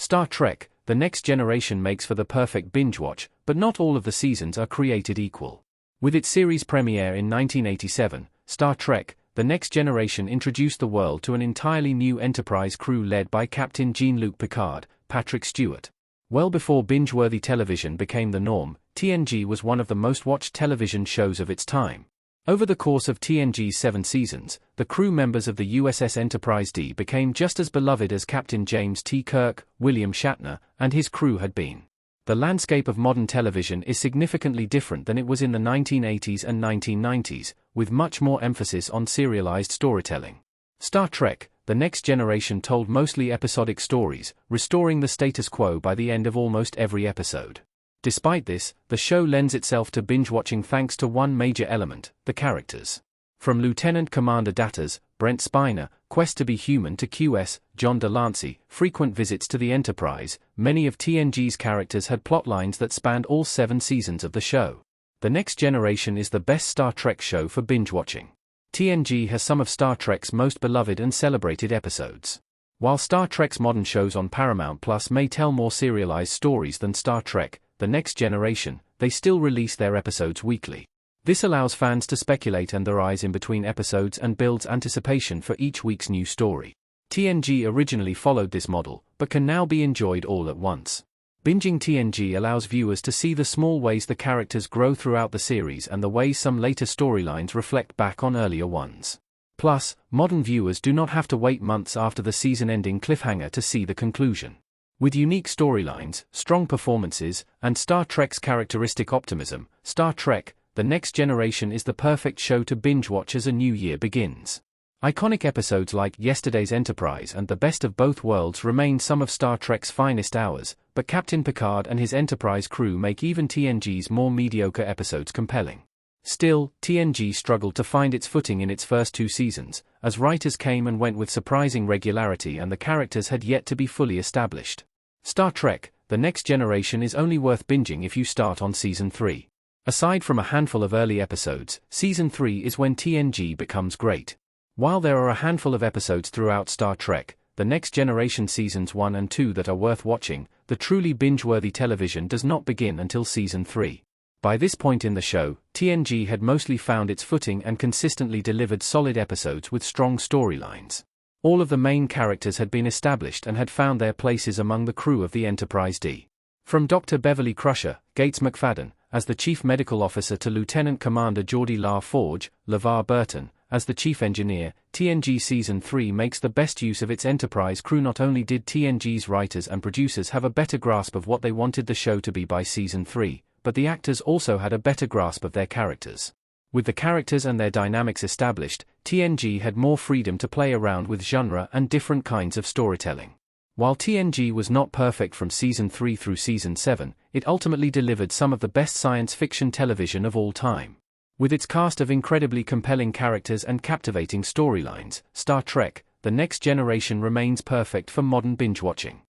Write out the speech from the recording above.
Star Trek: The Next Generation makes for the perfect binge watch, but not all of the seasons are created equal. With its series premiere in 1987, Star Trek: The Next Generation introduced the world to an entirely new Enterprise crew led by Captain Jean-Luc Picard, Patrick Stewart. Well before binge-worthy television became the norm, TNG was one of the most watched television shows of its time. Over the course of TNG's 7 seasons, the crew members of the USS Enterprise D became just as beloved as Captain James T. Kirk, William Shatner, and his crew had been. The landscape of modern television is significantly different than it was in the 1980s and 1990s, with much more emphasis on serialized storytelling. Star Trek: The Next Generation told mostly episodic stories, restoring the status quo by the end of almost every episode. Despite this, the show lends itself to binge-watching thanks to one major element: the characters. From Lieutenant Commander Data's, Brent Spiner, quest to be human to QS, John Delancey, frequent visits to the Enterprise, many of TNG's characters had plotlines that spanned all 7 seasons of the show. The Next Generation is the best Star Trek show for binge-watching. TNG has some of Star Trek's most beloved and celebrated episodes. While Star Trek's modern shows on Paramount Plus may tell more serialized stories than Star Trek: The Next Generation, they still release their episodes weekly. This allows fans to speculate and theorize in between episodes and builds anticipation for each week's new story. TNG originally followed this model, but can now be enjoyed all at once. Binging TNG allows viewers to see the small ways the characters grow throughout the series and the ways some later storylines reflect back on earlier ones. Plus, modern viewers do not have to wait months after the season-ending cliffhanger to see the conclusion. With unique storylines, strong performances, and Star Trek's characteristic optimism, Star Trek: The Next Generation is the perfect show to binge-watch as a new year begins. Iconic episodes like Yesterday's Enterprise and The Best of Both Worlds remain some of Star Trek's finest hours, but Captain Picard and his Enterprise crew make even TNG's more mediocre episodes compelling. Still, TNG struggled to find its footing in its first 2 seasons, as writers came and went with surprising regularity and the characters had yet to be fully established. Star Trek: The Next Generation is only worth binging if you start on Season 3. Aside from a handful of early episodes, Season 3 is when TNG becomes great. While there are a handful of episodes throughout Star Trek: The Next Generation Seasons 1 and 2 that are worth watching, the truly binge-worthy television does not begin until Season 3. By this point in the show, TNG had mostly found its footing and consistently delivered solid episodes with strong storylines. All of the main characters had been established and had found their places among the crew of the Enterprise D. From Dr. Beverly Crusher, Gates McFadden, as the Chief Medical Officer to Lieutenant Commander Geordie LaForge, LeVar Burton, as the Chief Engineer, TNG Season 3 makes the best use of its Enterprise crew. Not only did TNG's writers and producers have a better grasp of what they wanted the show to be by Season 3, but the actors also had a better grasp of their characters. With the characters and their dynamics established, TNG had more freedom to play around with genre and different kinds of storytelling. While TNG was not perfect from Season 3 through Season 7, it ultimately delivered some of the best science fiction television of all time. With its cast of incredibly compelling characters and captivating storylines, Star Trek: The Next Generation remains perfect for modern binge-watching.